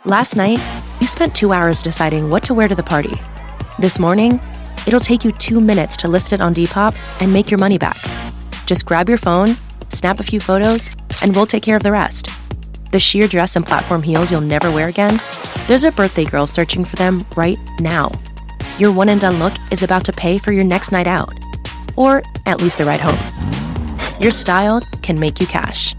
Last night, you spent 2 hours deciding what to wear to the party. This morning, it'll take you 2 minutes to list it on Depop and make your money back. Just grab your phone, snap a few photos, and we'll take care of the rest. The sheer dress and platform heels you'll never wear again? There's a birthday girl searching for them right now. Your one and done look is about to pay for your next night out. Or at least the ride home. Your style can make you cash.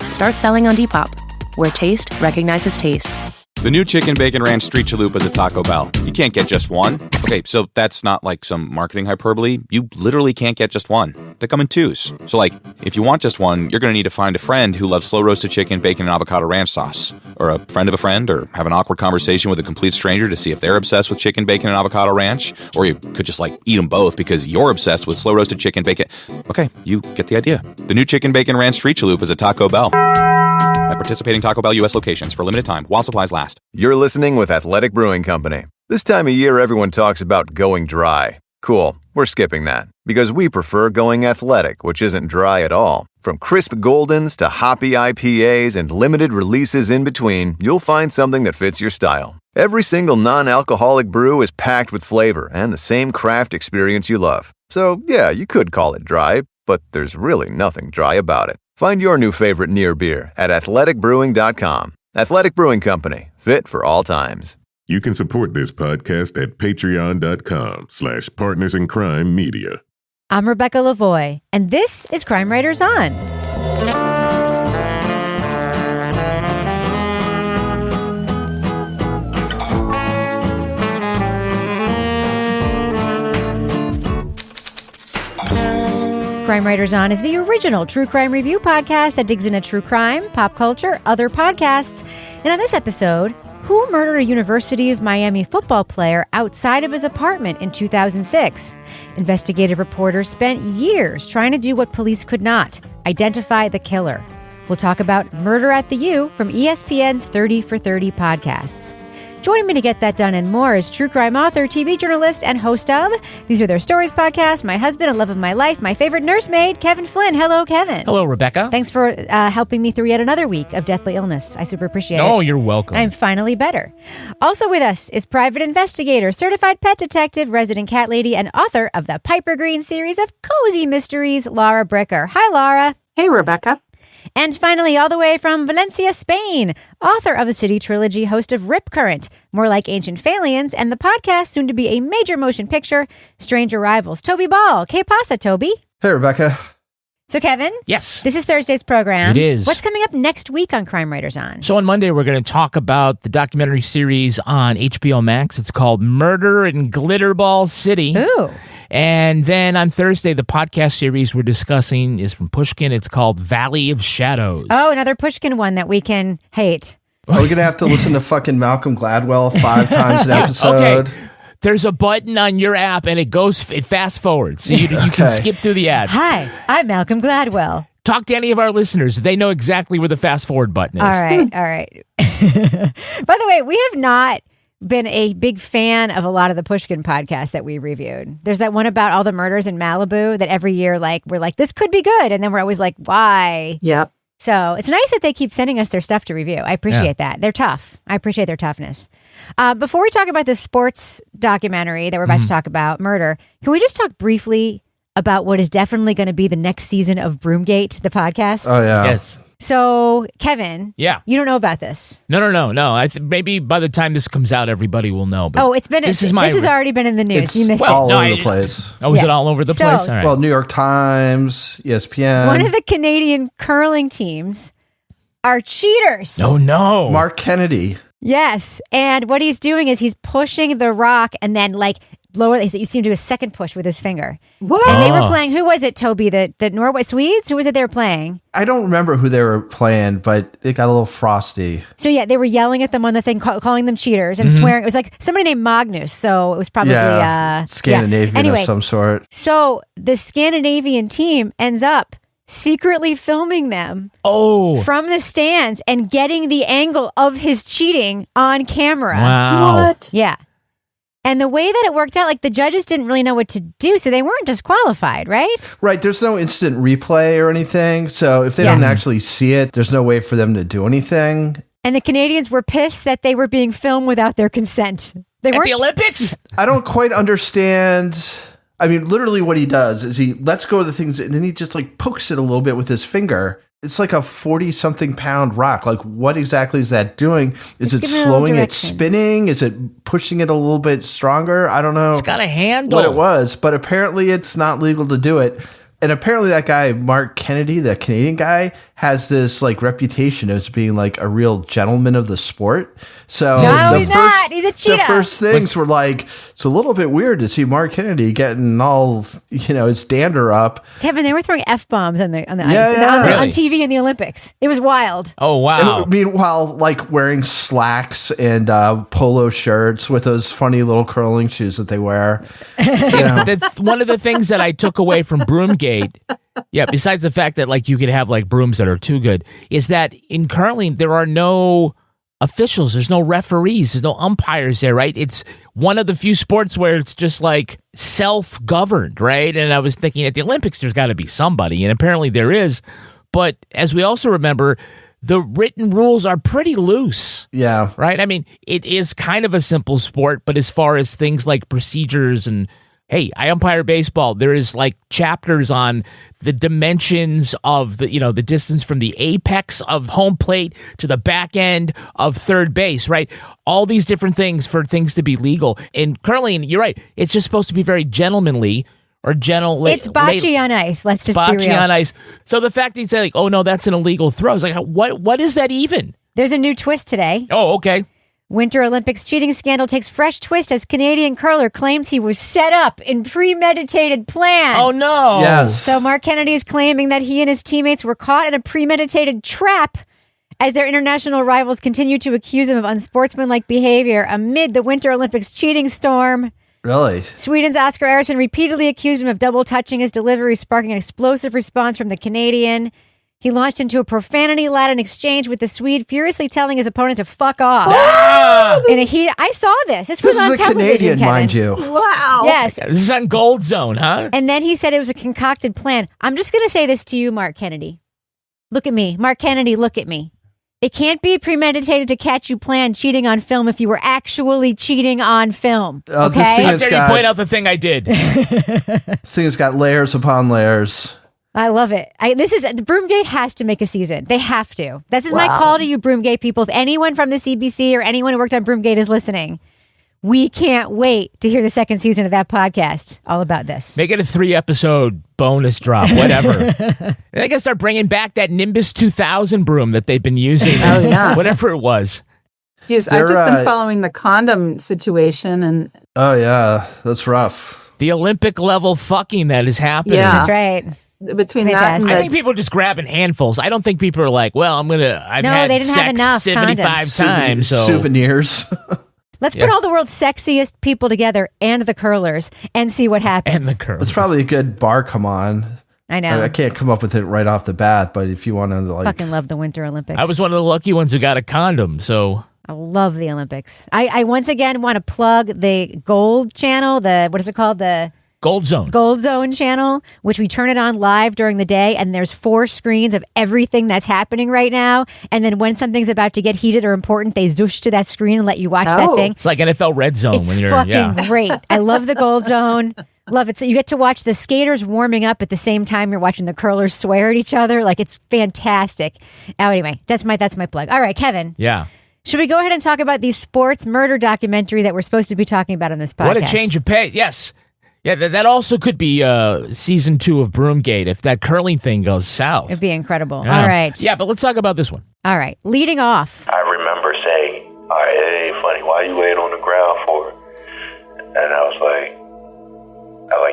Start selling on Depop, where taste recognizes taste. The new Chicken Bacon Ranch Street Chalupa is at Taco Bell. You can't get just one. Okay, so that's not like some marketing hyperbole. You literally can't get just one. They come in twos. So like, if you want just one, you're going to need to find a friend who loves slow roasted chicken, bacon, and avocado ranch sauce. Or a friend of a friend, or have an awkward conversation with a complete stranger to see if they're obsessed with chicken, bacon, and avocado ranch. Or you could just like eat them both because you're obsessed with slow roasted chicken, bacon. Okay, you get the idea. The new Chicken Bacon Ranch Street Chalupa is at Taco Bell. At participating Taco Bell U.S. locations for a limited time while supplies last. You're listening with Athletic Brewing Company. This time of year, everyone talks about going dry. Cool, we're skipping that because we prefer going athletic, which isn't dry at all. From crisp Goldens to hoppy IPAs and limited releases in between, you'll find something that fits your style. Every single non-alcoholic brew is packed with flavor and the same craft experience you love. So, yeah, you could call it dry, but there's really nothing dry about it. Find your new favorite near beer at athleticbrewing.com. Athletic Brewing Company, fit for all times. You can support this podcast at patreon.com/partnersincrimemedia. I'm Rebecca Lavoie, and this is Crime Writers On. Crime Writers On is the original true crime review podcast that digs into true crime, pop culture, other podcasts. And on this episode, who murdered a University of Miami football player outside of his apartment in 2006? Investigative reporters spent years trying to do what police could not, identify the killer. We'll talk about Murder at the U from ESPN's 30 for 30 podcasts. Joining me to get that done and more is true crime author, TV journalist, and host of These Are Their Stories podcast, my husband and love of my life, my favorite nursemaid, Kevin Flynn. Hello, Kevin. Hello, Rebecca. Thanks for helping me through yet another week of deathly illness. I super appreciate it. Oh, you're welcome. I'm finally better. Also with us is private investigator, certified pet detective, resident cat lady, and author of the Piper Green series of cozy mysteries, Laura Bricker. Hi, Laura. Hey, Rebecca. And finally, all the way from Valencia, Spain, author of a city trilogy, host of Rip Current, More Like Ancient Aliens, and the podcast, soon to be a major motion picture, Strange Arrivals, Toby Ball. Que pasa, Toby? Hey, Rebecca. So, Kevin? Yes. This is Thursday's program. It is. What's coming up next week on Crime Writers On? So on Monday, we're going to talk about the documentary series on HBO Max. It's called Murder in Glitterball City. Ooh. And then on Thursday, the podcast series we're discussing is from Pushkin. It's called Valley of Shadows. Oh, another Pushkin one that we can hate. Are we going to have to listen to fucking Malcolm Gladwell 5 times an episode? Okay. There's a button on your app, and it fast forwards, so you can skip through the ads. Hi, I'm Malcolm Gladwell. Talk to any of our listeners. They know exactly where the fast forward button is. All right. By the way, we have not been a big fan of a lot of the Pushkin podcasts that we reviewed. There's that one about all the murders in Malibu that every year, we're like, this could be good. And then we're always like, why? Yep. So it's nice that they keep sending us their stuff to review. I appreciate that. They're tough. I appreciate their toughness. Before we talk about this sports documentary that we're about to talk about, Murder, can we just talk briefly about what is definitely going to be the next season of Broomgate, the podcast? Oh, yeah. Yes. So, Kevin, Yeah. you don't know about this. No. Maybe by the time this comes out, everybody will know. But This has already been in the news. You missed It's all it. over the place. Oh, is it all over the place? All right. Well, New York Times, ESPN. One of the Canadian curling teams are cheaters. Oh, no. Mark Kennedy. Yes. And what he's doing is he's pushing the rock and then lower. You see him do a second push with his finger. What? And they were playing. Who was it, Toby? The Norway Swedes? Who was it they were playing? I don't remember who they were playing, but it got a little frosty. So yeah, they were yelling at them on the thing, calling them cheaters and swearing. It was like somebody named Magnus. So it was probably Scandinavian Anyway, of some sort. So the Scandinavian team ends up secretly filming them from the stands and getting the angle of his cheating on camera. Wow. What? Yeah. And the way that it worked out, the judges didn't really know what to do, so they weren't disqualified, right? Right. There's no instant replay or anything. So if they don't actually see it, there's no way for them to do anything. And the Canadians were pissed that they were being filmed without their consent. They weren't at the Olympics? I don't quite understand. I mean, literally what he does is he lets go of the things and then he just like pokes it a little bit with his finger. It's like a 40-something pound rock. Like, what exactly is that doing? Is it slowing it spinning? Is it pushing it a little bit stronger? I don't know. It's got a handle. What it was, but apparently it's not legal to do it. And apparently that guy, Mark Kennedy, the Canadian guy, has this like reputation as being like a real gentleman of the sport. So no, he's not. He's a cheetah. The first things were like, it's a little bit weird to see Mark Kennedy getting all, his dander up. Kevin, they were throwing F-bombs on the ice Really? on TV in the Olympics. It was wild. Oh, wow. And meanwhile, like wearing slacks and polo shirts with those funny little curling shoes that they wear. That's one of the things that I took away from Broomgate. Yeah, besides the fact that like you could have like brooms that are too good, is that in curling there are no officials, there's no referees, there's no umpires there, right? It's one of the few sports where it's just like self-governed, right? And I was thinking at the Olympics there's got to be somebody, and apparently there is. But as we also remember, the written rules are pretty loose. Yeah. Right? I mean, it is kind of a simple sport, but as far as things like procedures and hey, I umpire baseball. There is like chapters on the dimensions of the distance from the apex of home plate to the back end of third base, right? All these different things for things to be legal. In curling, you're right. It's just supposed to be very gentlemanly or gentle. It's bocce on ice. Let's just be real. Bocce on ice. So the fact that he's like, oh no, that's an illegal throw. It's like, what is that even? There's a new twist today. Oh, okay. Winter Olympics cheating scandal takes fresh twist as Canadian curler claims he was set up in premeditated plan. Oh, no. Yes. So Mark Kennedy is claiming that he and his teammates were caught in a premeditated trap as their international rivals continue to accuse him of unsportsmanlike behavior amid the Winter Olympics cheating storm. Really? Sweden's Oscar Eriksson repeatedly accused him of double touching his delivery, sparking an explosive response from the Canadian. He launched into a profanity-laden exchange with the Swede, furiously telling his opponent to fuck off. In a heat, I saw this. This was on is a television, Canadian, Kevin. mind you. Wow. Yes. This is on Gold Zone, huh? And then he said it was a concocted plan. I'm just going to say this to you, Mark Kennedy. Look at me. Mark Kennedy, look at me. It can't be premeditated to catch you planned cheating on film if you were actually cheating on film. Okay? How dare you point out the thing I did? This thing has got layers upon layers. I love it. The Broomgate has to make a season. They have to. This is my call to you, Broomgate people. If anyone from the CBC or anyone who worked on Broomgate is listening, we can't wait to hear the second season of that podcast all about this. Make it a 3-episode bonus drop, whatever. They can start bringing back that Nimbus 2000 broom that they've been using. Oh, yeah. Whatever it was. Yes, I've just been following the condom situation. And oh, yeah. That's rough. The Olympic level fucking that is happening. Yeah. That's right. Between that and I think people are just grabbing handfuls. I don't think people are like, well, I've had they didn't have sex enough 75 condoms. times. So. Souvenirs. Let's put all the world's sexiest people together and the curlers and see what happens. And the curlers. It's probably a good bar come on. I know. I can't come up with it right off the bat, but if you want to like... Fucking love the Winter Olympics. I was one of the lucky ones who got a condom, so... I love the Olympics. I once again want to plug the Gold channel, what is it called? The... Gold Zone. Gold Zone channel, which we turn it on live during the day, and there's 4 screens of everything that's happening right now. And then when something's about to get heated or important, they zoosh to that screen and let you watch that thing. It's like NFL Red Zone It's when you're fucking great. I love the Gold Zone. Love it. So you get to watch the skaters warming up at the same time you're watching the curlers swear at each other. Like, it's fantastic. Now, anyway, that's my plug. All right, Kevin. Yeah. Should we go ahead and talk about the sports murder documentary that we're supposed to be talking about on this podcast? What a change of pace. Yes. Yeah, that also could be season 2 of Broomgate if that curling thing goes south. It'd be incredible. Yeah. All right. Yeah, but let's talk about this one. All right. Leading off. I remember saying, all right, it ain't funny. Why you laying on the ground for? And I was like,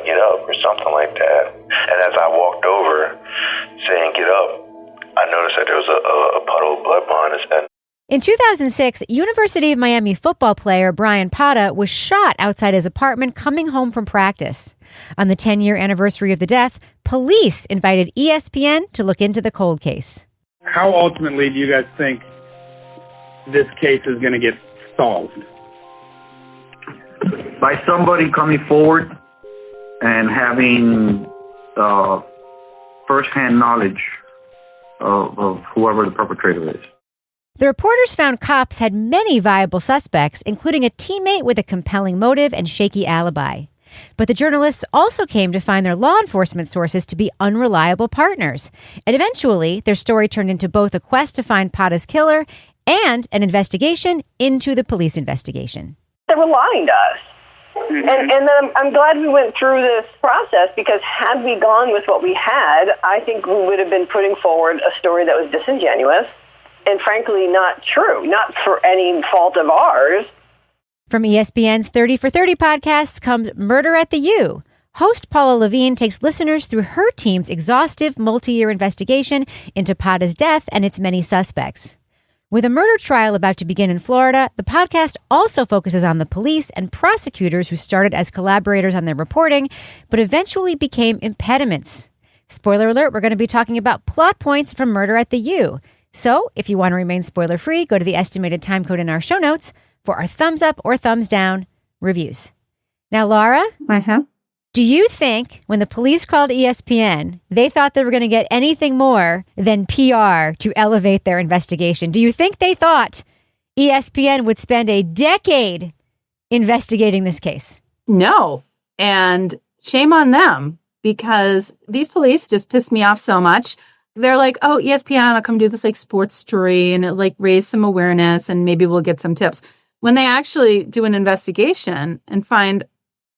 get up or something like that. And as I walked over saying, get up, I noticed that there was a puddle of blood behind his head. In 2006, University of Miami football player Bryan Pata was shot outside his apartment coming home from practice. On the 10-year anniversary of the death, police invited ESPN to look into the cold case. How ultimately do you guys think this case is going to get solved? By somebody coming forward and having first-hand knowledge of whoever the perpetrator is. The reporters found cops had many viable suspects, including a teammate with a compelling motive and shaky alibi. But the journalists also came to find their law enforcement sources to be unreliable partners. And eventually, their story turned into both a quest to find Pata's killer and an investigation into the police investigation. They were lying to us. And then I'm glad we went through this process, because had we gone with what we had, I think we would have been putting forward a story that was disingenuous and frankly not true, not for any fault of ours. From ESPN's 30 for 30 podcast comes Murder at the U. Host Paula Levine takes listeners through her team's exhaustive multi-year investigation into Pata's death and its many suspects. With a murder trial about to begin in Florida, the podcast also focuses on the police and prosecutors who started as collaborators on their reporting, but eventually became impediments. Spoiler alert, we're going to be talking about plot points from Murder at the U. So if you want to remain spoiler-free, go to the estimated time code in our show notes for our thumbs up or thumbs down reviews. Now, Laura, do you think when the police called ESPN, they thought they were going to get anything more than PR to elevate their investigation? Do you think they thought ESPN would spend a decade investigating this case? No. And shame on them, because these police just pissed me off so much. They're like, oh, ESPN, I'll come do this like sports story and it like raise some awareness and maybe we'll get some tips. When they actually do an investigation and find,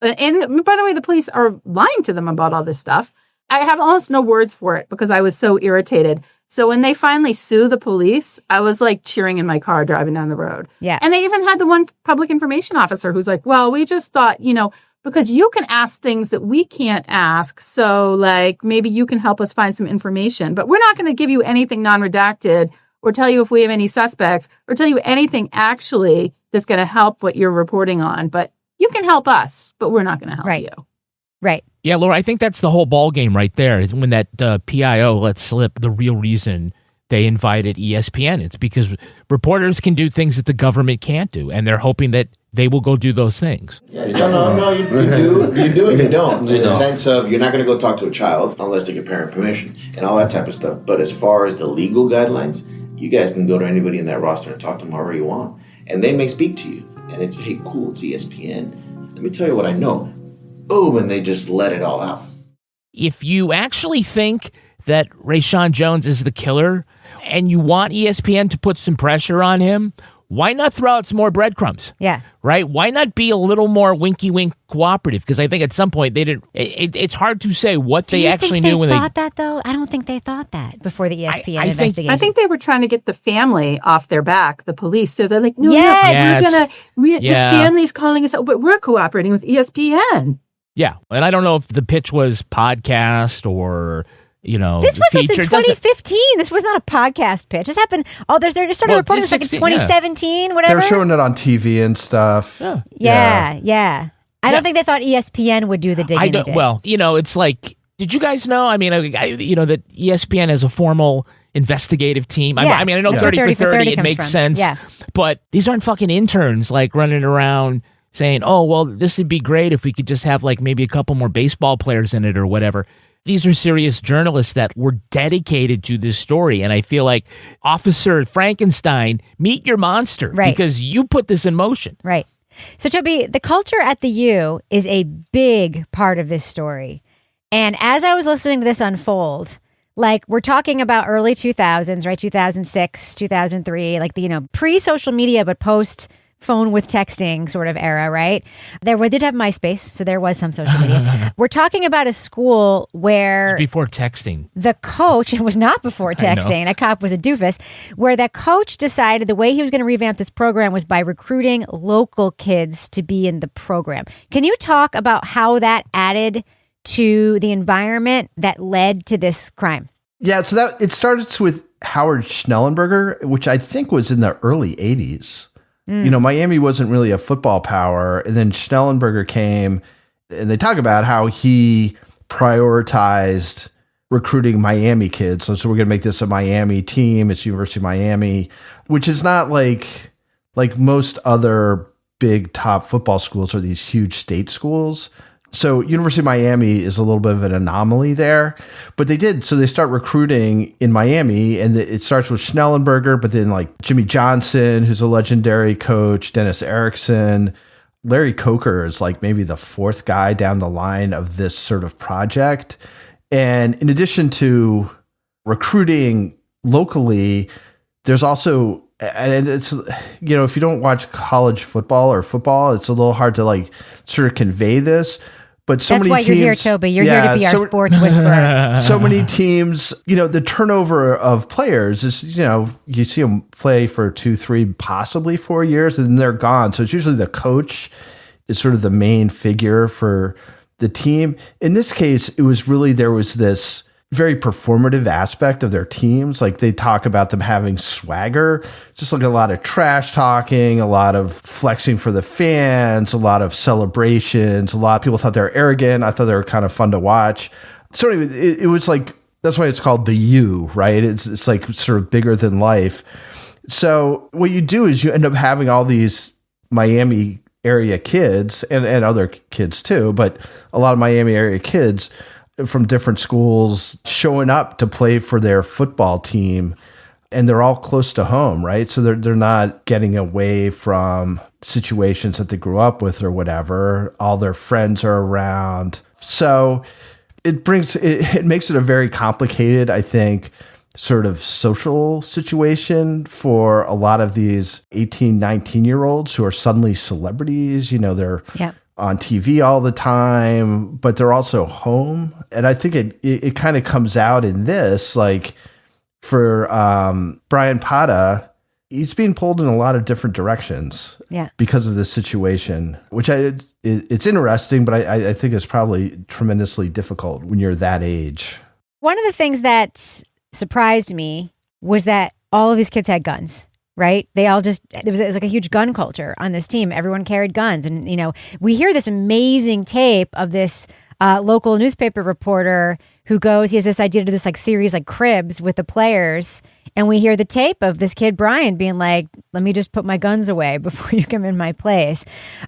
and by the way, the police are lying to them about all this stuff. I have almost no words for it because I was so irritated. So when they finally sue the police, I was like cheering in my car driving down the road. Yeah. And they even had the one public information officer who's like, well, we just thought, because you can ask things that we can't ask. So like maybe you can help us find some information, but we're not going to give you anything non-redacted or tell you if we have any suspects or tell you anything actually that's going to help what you're reporting on. But you can help us, but we're not going to help you. Right. Yeah, Laura, I think that's the whole ball game right there. When that PIO lets slip the real reason they invited ESPN. It's because reporters can do things that the government can't do, and they're hoping that they will go do those things. No, you do and you don't. In the sense of you're not going to go talk to a child unless they get parent permission and all that type of stuff. But as far as the legal guidelines, you guys can go to anybody in that roster and talk to them however you want. And they may speak to you. And it's, hey, cool, it's ESPN. Let me tell you what I know. Boom, and they just let it all out. If you actually think that Rayshawn Jones is the killer and you want ESPN to put some pressure on him, why not throw out some more breadcrumbs? Yeah. Right? Why not be a little more winky-wink cooperative? Because I think at some point they didn't. It's hard to say what they actually knew when they thought that, though. I don't think they thought that before the ESPN investigation. I think they were trying to get the family off their back, the police. So they're like, no, yes. the family's calling us out, but we're cooperating with ESPN. Yeah, and I don't know if the pitch was podcast or. This was like in 2015. This was not a podcast pitch. This happened. They started reporting this like in 2017, whatever. They're showing it on TV and stuff. Yeah. I don't think they thought ESPN would do the digging. Well, it's like, did you guys know? I mean, that ESPN has a formal investigative team. I mean, I know 30 for 30 it makes sense. Yeah. But these aren't fucking interns like running around saying, oh, well, this would be great if we could just have like maybe a couple more baseball players in it or whatever. These are serious journalists that were dedicated to this story. And I feel like, Officer Frankenstein, meet your monster. Right. Because you put this in motion. Right. So, Toby, the culture at the U is a big part of this story. And as I was listening to this unfold, like we're talking about early 2000s, right? 2006, 2003, like the, pre-social media, but post phone with texting sort of era, right? We did have MySpace, so there was some social media. We're talking about a school where... It was before texting. The coach, it was not before texting, that cop was a doofus, where that coach decided the way he was going to revamp this program was by recruiting local kids to be in the program. Can you talk about how that added to the environment that led to this crime? Yeah, so it starts with Howard Schnellenberger, which I think was in the early 80s. Miami wasn't really a football power. And then Schnellenberger came, and they talk about how he prioritized recruiting Miami kids. So we're going to make this a Miami team. It's University of Miami, which is not like most other big top football schools are these huge state schools. So University of Miami is a little bit of an anomaly there, but they start recruiting in Miami, and it starts with Schnellenberger, but then like Jimmy Johnson, who's a legendary coach, Dennis Erickson, Larry Coker is like maybe the fourth guy down the line of this sort of project. And in addition to recruiting locally, there's also, and it's, if you don't watch college football or football, it's a little hard to like sort of convey this. But so That's many why teams, you're here, Toby. You're here to be our sports whisperer. So many teams, the turnover of players is, you see them play for 2, 3, possibly 4 years, and then they're gone. So it's usually the coach is sort of the main figure for the team. In this case, it was really, there was this very performative aspect of their teams. Like they talk about them having swagger, just like a lot of trash talking, a lot of flexing for the fans, a lot of celebrations. A lot of people thought they were arrogant. I thought they were kind of fun to watch. So anyway, it was like, that's why it's called the U, right? It's like sort of bigger than life. So what you do is you end up having all these Miami area kids and other kids too, but a lot of Miami area kids from different schools showing up to play for their football team, and they're all close to home, right? So they're not getting away from situations that they grew up with or whatever. All their friends are around. So it makes it a very complicated, I think, sort of social situation for a lot of these 18, 19-year-olds who are suddenly celebrities. They're on TV all the time, but they're also home. And I think it kind of comes out in this, like for Bryan Pata, he's being pulled in a lot of different directions because of this situation, which it's interesting, but I think it's probably tremendously difficult when you're that age. One of the things that surprised me was that all of these kids had guns. Right? It was like a huge gun culture on this team. Everyone carried guns. And, we hear this amazing tape of this local newspaper reporter who he has this idea to do this like series like Cribs with the players. And we hear the tape of this kid, Brian, being like, let me just put my guns away before you come in my place.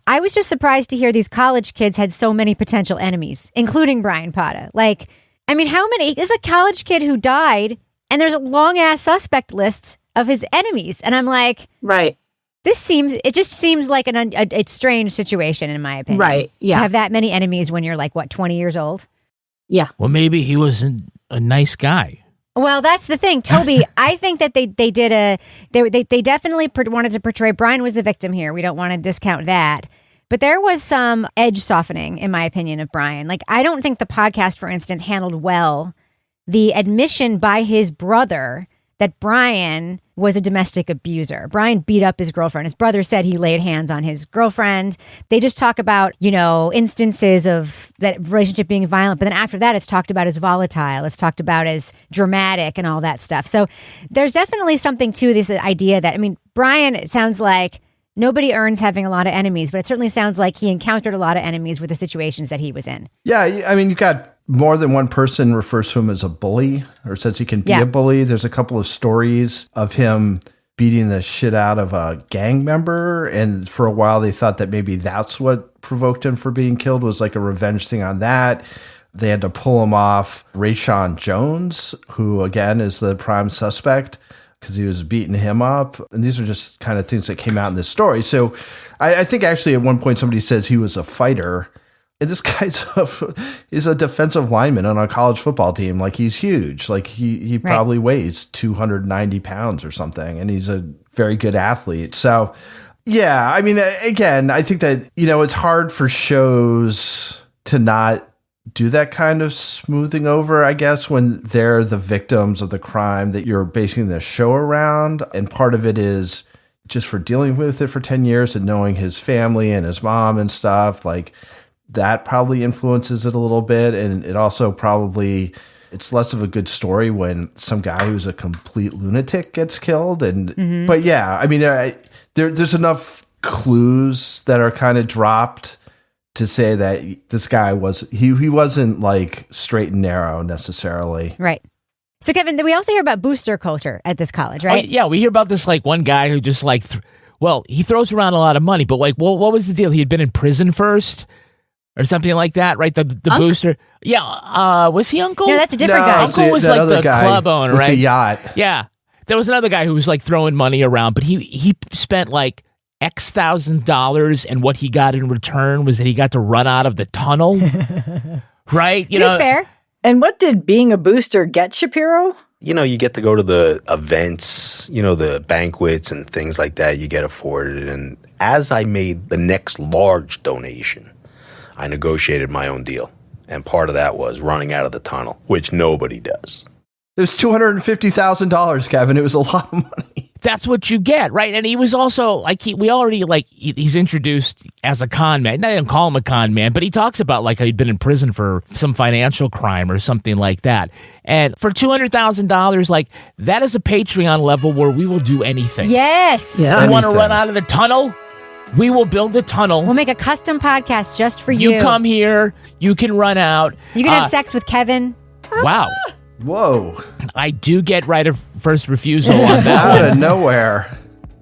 I was just surprised to hear these college kids had so many potential enemies, including Bryan Pata. Like, I mean, how many? This is a college kid who died, and there's a long ass suspect list of his enemies. And I'm like, right. It just seems like a strange situation, in my opinion. Right. Yeah. To have that many enemies when you're like, 20 years old? Yeah. Well, maybe he wasn't a nice guy. Well, that's the thing, Toby. I think that they definitely wanted to portray Brian was the victim here. We don't want to discount that. But there was some edge softening, in my opinion, of Brian. Like, I don't think the podcast, for instance, handled well the admission by his brother that Brian was a domestic abuser. Brian beat up his girlfriend. His brother said he laid hands on his girlfriend. They just talk about, instances of that relationship being violent. But then after that, it's talked about as volatile. It's talked about as dramatic and all that stuff. So there's definitely something to this idea that, Brian, it sounds like nobody earns having a lot of enemies, but it certainly sounds like he encountered a lot of enemies with the situations that he was in. Yeah, you got more than one person refers to him as a bully or says he can be a bully. There's a couple of stories of him beating the shit out of a gang member. And for a while, they thought that maybe that's what provoked him for being killed, was like a revenge thing on that. They had to pull him off Rayshawn Jones, who, again, is the prime suspect, because he was beating him up. And these are just kind of things that came out in this story. So I think actually at one point somebody says he was a fighter. And this guy's is a defensive lineman on a college football team. Like, he's huge. Like, he probably weighs 290 pounds or something. And he's a very good athlete. So, yeah, again, I think that, it's hard for shows to not do that kind of smoothing over, I guess, when they're the victims of the crime that you're basing the show around. And part of it is just for dealing with it for 10 years and knowing his family and his mom and stuff, like, that probably influences it a little bit. And it also probably, it's less of a good story when some guy who's a complete lunatic gets killed. And, but yeah, there's enough clues that are kind of dropped to say that this guy he wasn't like straight and narrow necessarily. Right. So Kevin, we also hear about booster culture at this college, right? Yeah, we hear about this like one guy who just like, he throws around a lot of money, but like, what was the deal? He had been in prison first. or something like that, right? The booster. Yeah. Was he Uncle? No, that's a different guy. Uncle was like the club owner, with right? the yacht. Yeah. There was another guy who was like throwing money around, but he spent like X thousands dollars, and what he got in return was that he got to run out of the tunnel. Right? Seems fair. And what did being a booster get, Shapiro? You get to go to the events, the banquets and things like that you get afforded. And as I made the next large donation, I negotiated my own deal. And part of that was running out of the tunnel, which nobody does. It was $250,000, Kevin. It was a lot of money. That's what you get, right? And he was also like he's introduced as a con man. I didn't call him a con man, but he talks about like how he'd been in prison for some financial crime or something like that. And for $200,000, like that is a Patreon level where we will do anything. Yes. Yeah. You want to run out of the tunnel? We will build a tunnel. We'll make a custom podcast just for you. You come here. You can run out. You can have sex with Kevin. Wow. Whoa. I do get right of first refusal on that. Out of nowhere.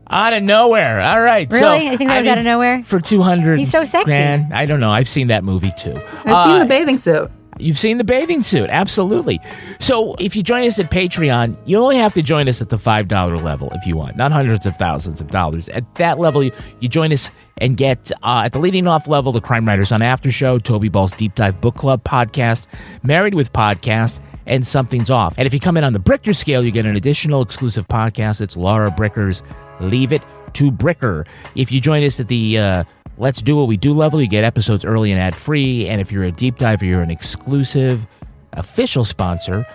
Out of nowhere. All right. Really? I think that was out of nowhere? For $200,000. He's so sexy. Grand, I don't know. I've seen that movie too. I've seen the bathing suit. You've seen the bathing suit. Absolutely. So if you join us at Patreon, you only have to join us at the $5 level if you want, not hundreds of thousands of dollars. At that level, you join us and get, at the leading off level, the Crime Writers on After Show, Toby Ball's Deep Dive Book Club podcast, Married with Podcast, and Something's Off. And if you come in on the Bricker scale, you get an additional exclusive podcast. It's Laura Bricker's Leave It to Bricker. If you join us at the Let's Do What We Do level, you get episodes early and ad-free. And if you're a deep diver, you're an exclusive official sponsor.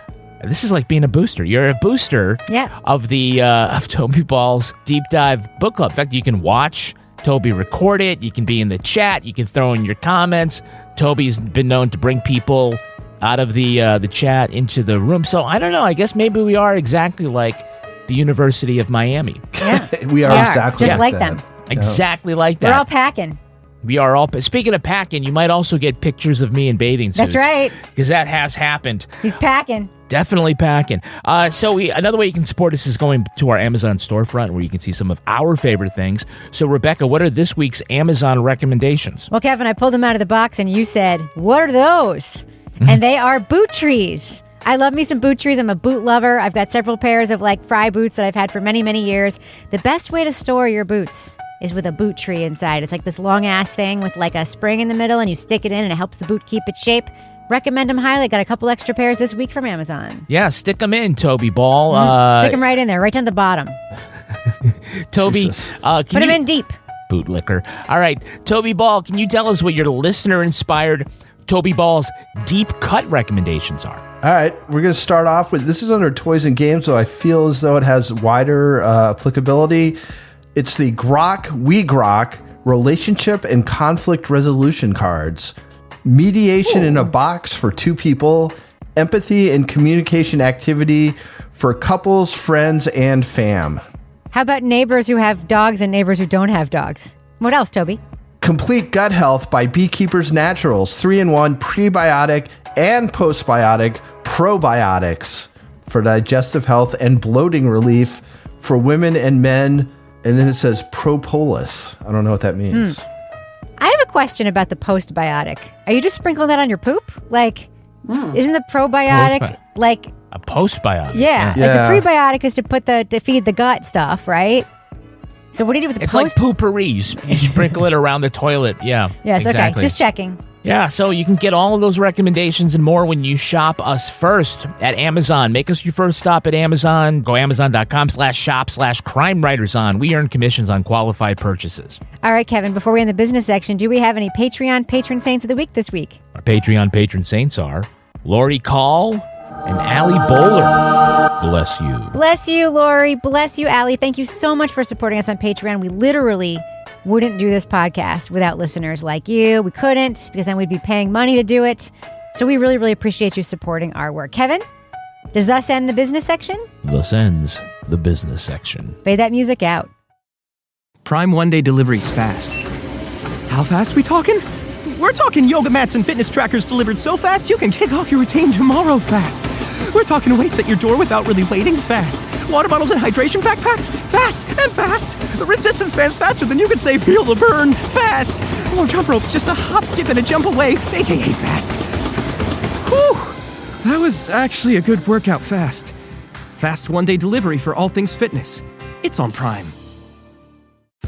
This is like being a booster. You're a booster of the of Toby Ball's Deep Dive Book Club. In fact, you can watch Toby record it. You can be in the chat. You can throw in your comments. Toby's been known to bring people out of the chat into the room. So I don't know. I guess maybe we are exactly like the University of Miami. Yeah, we are exactly just like them. Exactly like that. We're all packing. We are all. Speaking of packing, you might also get pictures of me in bathing suits. That's right. Because that has happened. He's packing. Definitely packing. Another way you can support us is going to our Amazon storefront where you can see some of our favorite things. So, Rebecca, what are this week's Amazon recommendations? Well, Kevin, I pulled them out of the box and you said, what are those? And they are boot trees. I love me some boot trees. I'm a boot lover. I've got several pairs of like Fry boots that I've had for many, many years. The best way to store your boots is with a boot tree inside. It's like this long ass thing with like a spring in the middle and you stick it in and it helps the boot keep its shape. Recommend them highly. Got a couple extra pairs this week from Amazon. Yeah, stick them in, Toby Ball. Stick them right in there, right down the bottom. Toby, put them in deep. Bootlicker. All right, Toby Ball, can you tell us what your listener-inspired Toby Ball's deep cut recommendations are? All right, we're going to start off with, this is under toys and games, so I feel as though it has wider applicability. It's the We Grok relationship and conflict resolution cards. Mediation in a box for two people. Empathy and communication activity for couples, friends, and fam. How about neighbors who have dogs and neighbors who don't have dogs? What else, Toby? Complete Gut Health by Beekeepers Naturals. 3-in-1 prebiotic and postbiotic probiotics for digestive health and bloating relief for women and men. And then it says propolis. I don't know what that means. I have a question about the postbiotic. Are you just sprinkling that on your poop? Like, isn't the probiotic like a postbiotic? Yeah, like the prebiotic is to feed the gut stuff, right? So what do you do with the It's like poopery. You sprinkle it around the toilet. Yeah. Yes, exactly. Okay. Just checking. Yeah, so you can get all of those recommendations and more when you shop us first at Amazon. Make us your first stop at Amazon. Go amazon.com/shop/CrimeWritersOn. We earn commissions on qualified purchases. All right, Kevin, before we end the business section, do we have any Patreon patron saints of the week this week? Our Patreon patron saints are Lori Call and Allie Bowler. Bless you. Bless you, Lori. Bless you, Allie. Thank you so much for supporting us on Patreon. We literally wouldn't do this podcast without listeners like you. We couldn't, because then we'd be paying money to do it. So we really, really appreciate you supporting our work. Kevin, does thus end the business section? Thus ends the business section. Fade that music out. Prime one-day delivery's fast. How fast we talking? We're talking yoga mats and fitness trackers delivered so fast you can kick off your routine tomorrow fast. We're talking weights at your door without really waiting fast. Water bottles and hydration backpacks fast and fast. Resistance bands faster than you could say feel the burn fast. More jump ropes, just a hop, skip, and a jump away, aka fast. Whew! That was actually a good workout fast. Fast one-day delivery for all things fitness. It's on Prime.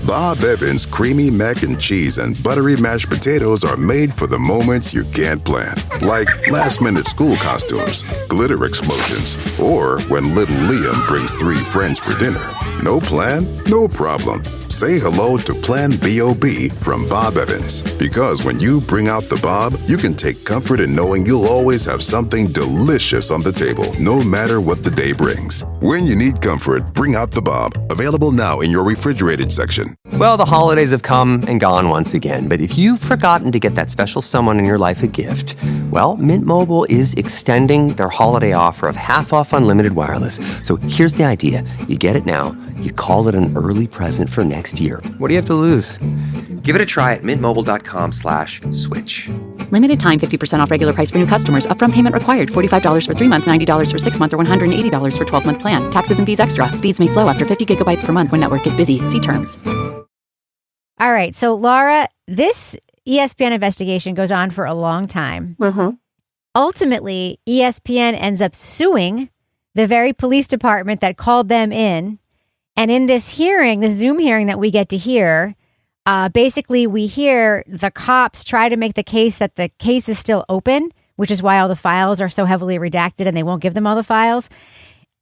Bob Evans' creamy mac and cheese and buttery mashed potatoes are made for the moments you can't plan. Like last-minute school costumes, glitter explosions, or when little Liam brings 3 friends for dinner. No plan? No problem. Say hello to Plan B.O.B. from Bob Evans. Because when you bring out the Bob, you can take comfort in knowing you'll always have something delicious on the table, no matter what the day brings. When you need comfort, bring out the Bob. Available now in your refrigerated section. Well, the holidays have come and gone once again, but if you've forgotten to get that special someone in your life a gift, well, Mint Mobile is extending their holiday offer of half off unlimited wireless. So here's the idea. You get it now. You call it an early present for next year. What do you have to lose? Give it a try at mintmobile.com/switch. Limited time 50% off regular price for new customers. Upfront payment required. $45 for 3 month, $90 for 6 month, or $180 for 12-month plan. Taxes and fees extra. Speeds may slow after 50 gigabytes per month when network is busy. See terms. All right. So, Laura, this ESPN investigation goes on for a long time. Ultimately, ESPN ends up suing the very police department that called them in. And in this hearing, the Zoom hearing that we get to hear, basically we hear the cops try to make the case that the case is still open, which is why all the files are so heavily redacted and they won't give them all the files.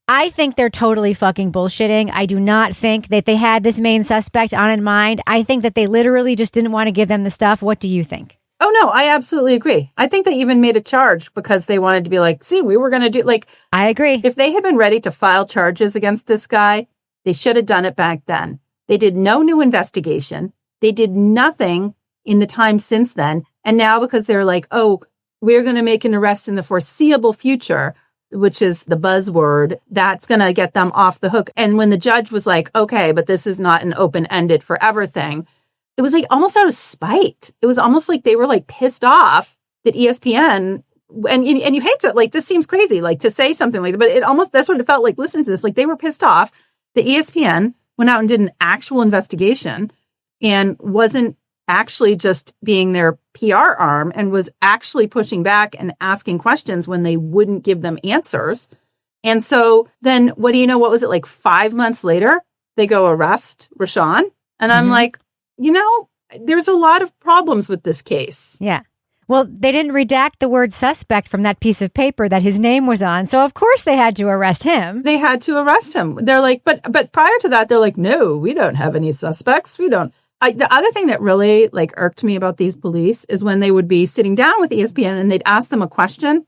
I think they're totally fucking bullshitting. I do not think that they had this main suspect on in mind. I think that they literally just didn't want to give them the stuff. What do you think? Oh, no, I absolutely agree. I think they even made a charge because they wanted to be like, see, we were going to do like. I agree. If they had been ready to file charges against this guy, they should have done it back then. They did no new investigation. They did nothing in the time since then. And now because they're like, oh, we're going to make an arrest in the foreseeable future, which is the buzzword, that's going to get them off the hook. And when the judge was like, okay, but this is not an open-ended forever thing, it was like almost out of spite. It was almost like they were like pissed off that ESPN, and you hate to, like, this seems crazy, like to say something like that, but it almost, that's what it felt like listening to this. Like they were pissed off. The ESPN went out and did an actual investigation and wasn't actually just being their PR arm and was actually pushing back and asking questions when they wouldn't give them answers. And so then what do you know? What was it, like 5 months later? They go arrest Rashawn. And I'm like, there's a lot of problems with this case. Yeah. Well, they didn't redact the word suspect from that piece of paper that his name was on. So, of course, they had to arrest him. They had to arrest him. They're like, but prior to that, they're like, no, we don't have any suspects. We don't. The other thing that really like irked me about these police is when they would be sitting down with ESPN and they'd ask them a question.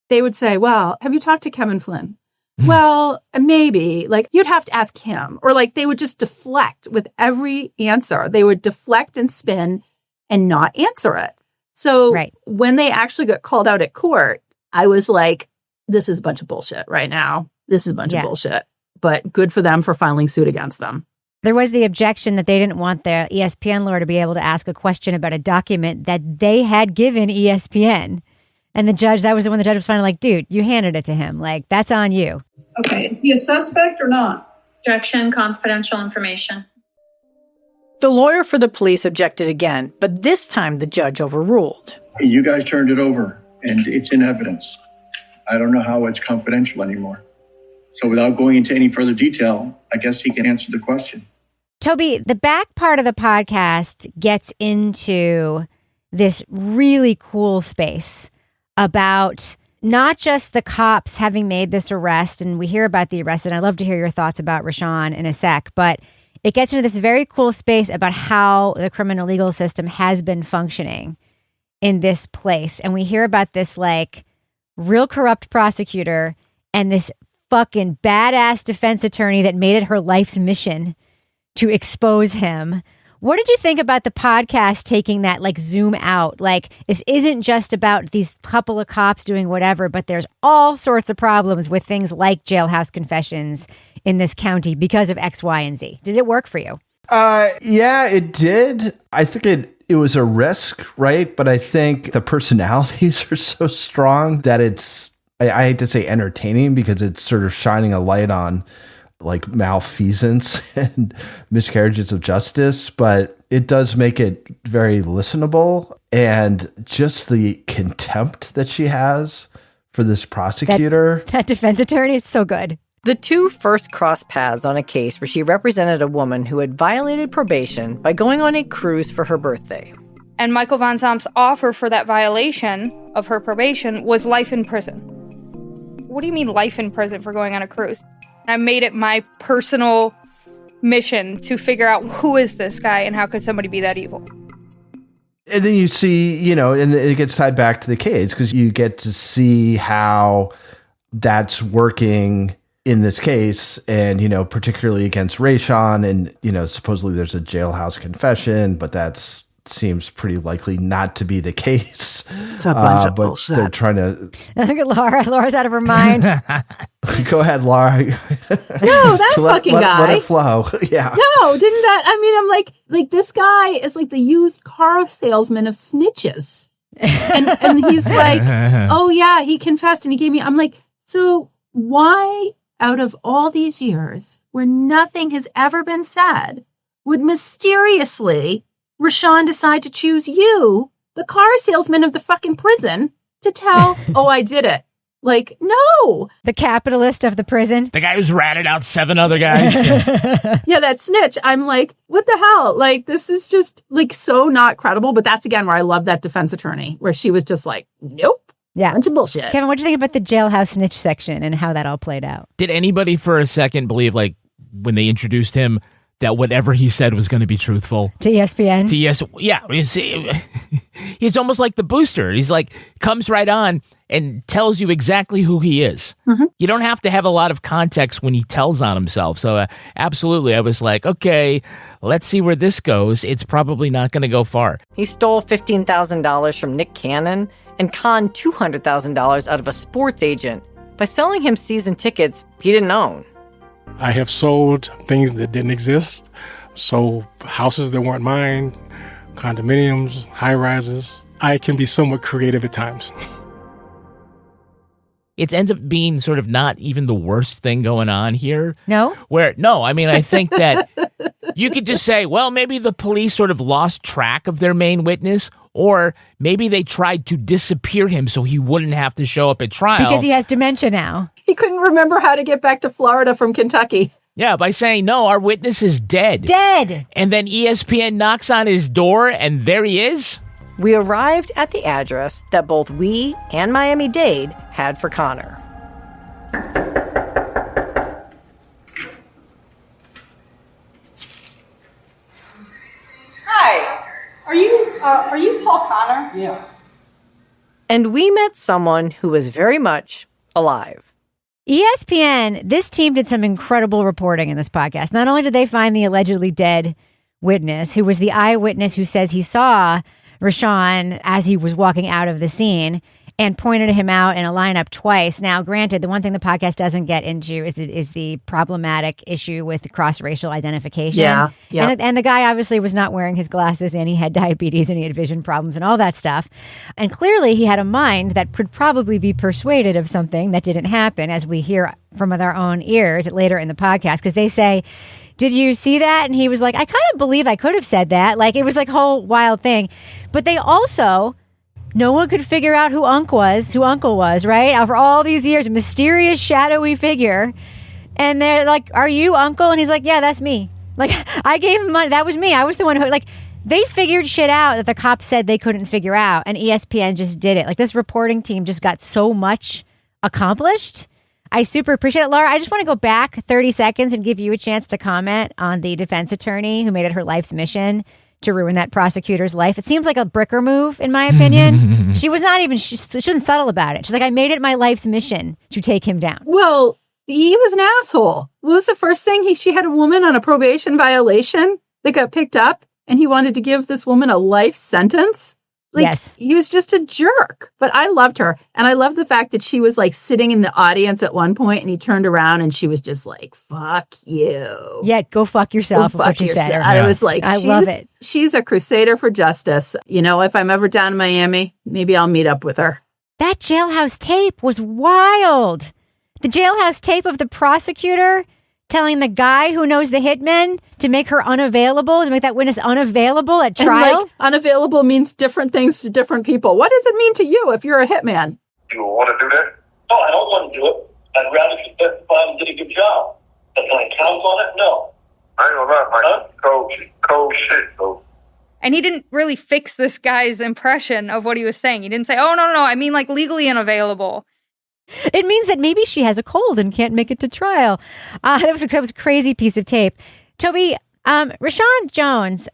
They would say, well, have you talked to Kevin Flynn? Well, maybe. Like, you'd have to ask him. Or like they would just deflect with every answer. They would deflect and spin and not answer it. So when they actually got called out at court, I was like, this is a bunch of bullshit right now. This is a bunch of bullshit. But good for them for filing suit against them. There was the objection that they didn't want the ESPN lawyer to be able to ask a question about a document that they had given ESPN. And the judge, that was the one the judge was finally like, dude, you handed it to him. Like, that's on you. Okay. Is he a suspect or not? Objection, confidential information. The lawyer for the police objected again, but this time the judge overruled. You guys turned it over, and it's in evidence. I don't know how it's confidential anymore. So without going into any further detail, I guess he can answer the question. Toby, the back part of the podcast gets into this really cool space about not just the cops having made this arrest, and we hear about the arrest, and I'd love to hear your thoughts about Rashawn in a sec, but it gets into this very cool space about how the criminal legal system has been functioning in this place. And we hear about this like real corrupt prosecutor and this fucking badass defense attorney that made it her life's mission to expose him. What did you think about the podcast taking that like zoom out? Like, this isn't just about these couple of cops doing whatever, but there's all sorts of problems with things like jailhouse confessions in this county because of X, Y, and Z. Did it work for you? Yeah, it did. I think it was a risk, right? But I think the personalities are so strong that it's, I hate to say entertaining because it's sort of shining a light on like malfeasance and miscarriages of justice. But It does make it very listenable, and just the contempt that she has for this prosecutor. That defense attorney is so good. The two first crossed paths on a case where she represented a woman who had violated probation by going on a cruise for her birthday. And Michael Von Zomp's offer for that violation of her probation was life in prison. What do you mean life in prison for going on a cruise? I made it my personal mission to figure out who is this guy and how could somebody be that evil. And then you see, and it gets tied back to the case because you get to see how that's working in this case, and, particularly against Rayshawn, and, supposedly there's a jailhouse confession, but that's seems pretty likely not to be the case. It's a bunch of but bullshit. They're trying to... Look at Laura. Laura's out of her mind. Go ahead, Laura. No, that fucking guy. Let it flow. Yeah. No, didn't that... I mean, I'm like this guy is like the used car salesman of snitches. And he's like, oh yeah, he confessed and he gave me... I'm like, so why out of all these years where nothing has ever been said would mysteriously Rashawn decide to choose you, the car salesman of the fucking prison, to tell, oh, I did it? Like, no. The capitalist of the prison. The guy who's ratted out 7 other guys. Yeah, that snitch. I'm like, what the hell? Like, this is just like so not credible. But that's again where I love that defense attorney, where she was just like, nope. Yeah. Bunch of bullshit. Kevin, what do you think about the jailhouse snitch section and how that all played out? Did anybody for a second believe, like, when they introduced him, that whatever he said was going to be truthful? To ESPN? Yeah. You see, he's almost like the booster. He's like, comes right on and tells you exactly who he is. Mm-hmm. You don't have to have a lot of context when he tells on himself. So absolutely, I was like, okay, let's see where this goes. It's probably not going to go far. He stole $15,000 from Nick Cannon and conned $200,000 out of a sports agent by selling him season tickets he didn't own. I have sold things that didn't exist, sold houses that weren't mine, condominiums, high-rises. I can be somewhat creative at times. It ends up being sort of not even the worst thing going on here. No? I think that you could just say, well, maybe the police sort of lost track of their main witness, or maybe they tried to disappear him so he wouldn't have to show up at trial. Because he has dementia now. He couldn't remember how to get back to Florida from Kentucky. Yeah, by saying, no, our witness is dead. Dead! And then ESPN knocks on his door, and there he is. We arrived at the address that both we and Miami-Dade had for Connor. Hi, are you Paul Connor? Yeah. And we met someone who was very much alive. ESPN, this team did some incredible reporting in this podcast. Not only did they find the allegedly dead witness, who was the eyewitness who says he saw Rashawn as he was walking out of the scene and pointed him out in a lineup twice. Now, granted, the one thing the podcast doesn't get into is the problematic issue with cross-racial identification. Yeah. And the guy obviously was not wearing his glasses, and he had diabetes, and he had vision problems and all that stuff. And clearly he had a mind that could probably be persuaded of something that didn't happen, as we hear from our own ears later in the podcast, because they say, did you see that? And he was like, I kind of believe I could have said that. Like, it was like a whole wild thing. But they also... no one could figure out who Uncle was, right? After all these years, a mysterious, shadowy figure. And they're like, are you Uncle? And he's like, yeah, that's me. Like, I gave him money. That was me. I was the one who, like, they figured shit out that the cops said they couldn't figure out. And ESPN just did it. Like, this reporting team just got so much accomplished. I super appreciate it. Laura, I just want to go back 30 seconds and give you a chance to comment on the defense attorney who made it her life's mission to ruin that prosecutor's life. It seems like a Bricker move, in my opinion. She was not even, she wasn't subtle about it. She's like, I made it my life's mission to take him down. Well, he was an asshole. What was the first thing? She had a woman on a probation violation that got picked up, and he wanted to give this woman a life sentence. Like, yes. He was just a jerk. But I loved her. And I loved the fact that she was like sitting in the audience at one point, and he turned around and she was just like, fuck you. Yeah, go fuck yourself. Go fuck yourself. Said. I was like, I love it. She's a crusader for justice. You know, if I'm ever down in Miami, maybe I'll meet up with her. That jailhouse tape was wild. The jailhouse tape of the prosecutor telling the guy who knows the hitman to make her unavailable, to make that witness unavailable at trial? And, unavailable means different things to different people. What does it mean to you if you're a hitman? You want to do that? No, I don't want to do it. I'd rather she testified and did a good job. But can I count on it? No. I ain't gonna lie, Mike. Cold shit, though. And he didn't really fix this guy's impression of what he was saying. He didn't say, oh, no, I mean legally unavailable. It means that maybe she has a cold and can't make it to trial. That was a crazy piece of tape. Toby, Rashawn Jones,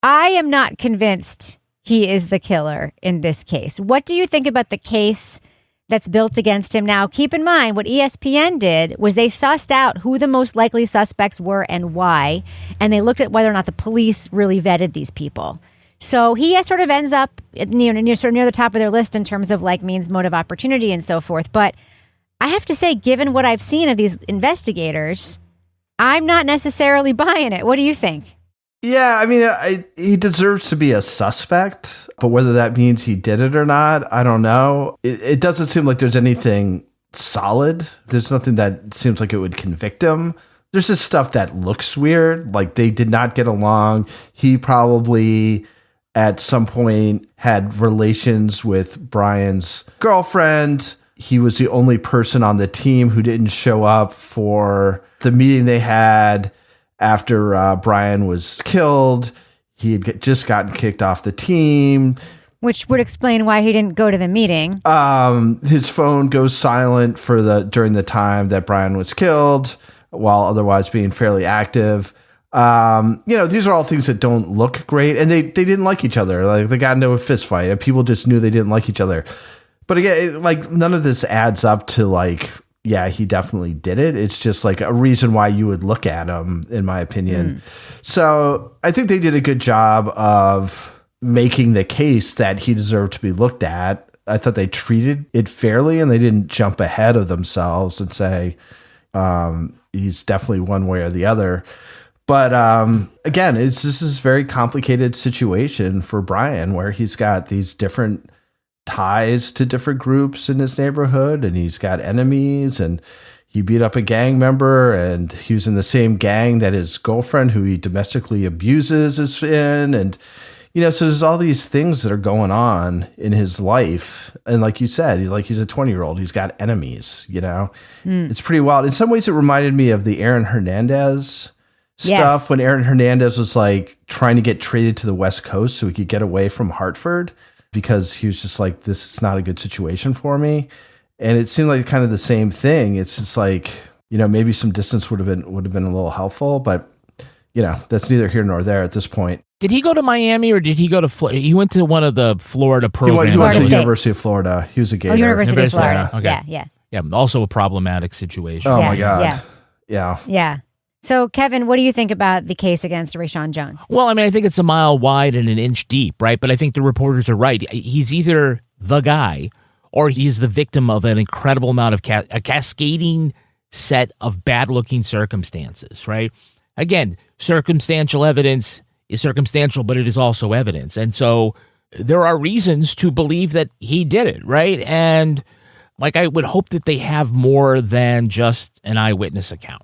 I am not convinced he is the killer in this case. What do you think about the case that's built against him now? Keep in mind, what ESPN did was they sussed out who the most likely suspects were and why, and they looked at whether or not the police really vetted these people. So he sort of ends up near the top of their list in terms of means, motive, opportunity, and so forth. But I have to say, given what I've seen of these investigators, I'm not necessarily buying it. What do you think? Yeah, I mean, he deserves to be a suspect, but whether that means he did it or not, I don't know. It doesn't seem like there's anything solid. There's nothing that seems like it would convict him. There's just stuff that looks weird, like they did not get along. He probably at some point had relations with Bryan's girlfriend. He was the only person on the team who didn't show up for the meeting they had after Bryan was killed. He had just gotten kicked off the team. Which would explain why he didn't go to the meeting. His phone goes silent during the time that Bryan was killed, while otherwise being fairly active. These are all things that don't look great, and they didn't like each other. They got into a fist fight, and people just knew they didn't like each other. But again, none of this adds up to yeah, he definitely did it. It's just a reason why you would look at him, in my opinion. So I think they did a good job of making the case that he deserved to be looked at. I thought they treated it fairly, and they didn't jump ahead of themselves and say he's definitely one way or the other. But again, this is a very complicated situation for Bryan, where he's got these different ties to different groups in his neighborhood, and he's got enemies, and he beat up a gang member, and he was in the same gang that his girlfriend, who he domestically abuses, is in. And, so there's all these things that are going on in his life. And like you said, he's a 20-year-old. He's got enemies, It's pretty wild. In some ways, it reminded me of the Aaron Hernandez stuff, when Aaron Hernandez was trying to get traded to the West Coast so he could get away from Hartford, because he was just this is not a good situation for me. And it seemed like kind of the same thing. It's just maybe some distance would have been a little helpful, but that's neither here nor there at this point. Did he go to Miami, or did he go to Florida? He went to one of the Florida programs. He went to the University of Florida. He was a Gator. University of Florida. Okay. Yeah. Also a problematic situation. Oh my God. Yeah. So, Kevin, what do you think about the case against Rashawn Jones? Well, I mean, I think it's a mile wide and an inch deep, right? But I think the reporters are right. He's either the guy, or he's the victim of an incredible amount of a cascading set of bad-looking circumstances, right? Again, circumstantial evidence is circumstantial, but it is also evidence. And so there are reasons to believe that he did it, right? And I would hope that they have more than just an eyewitness account.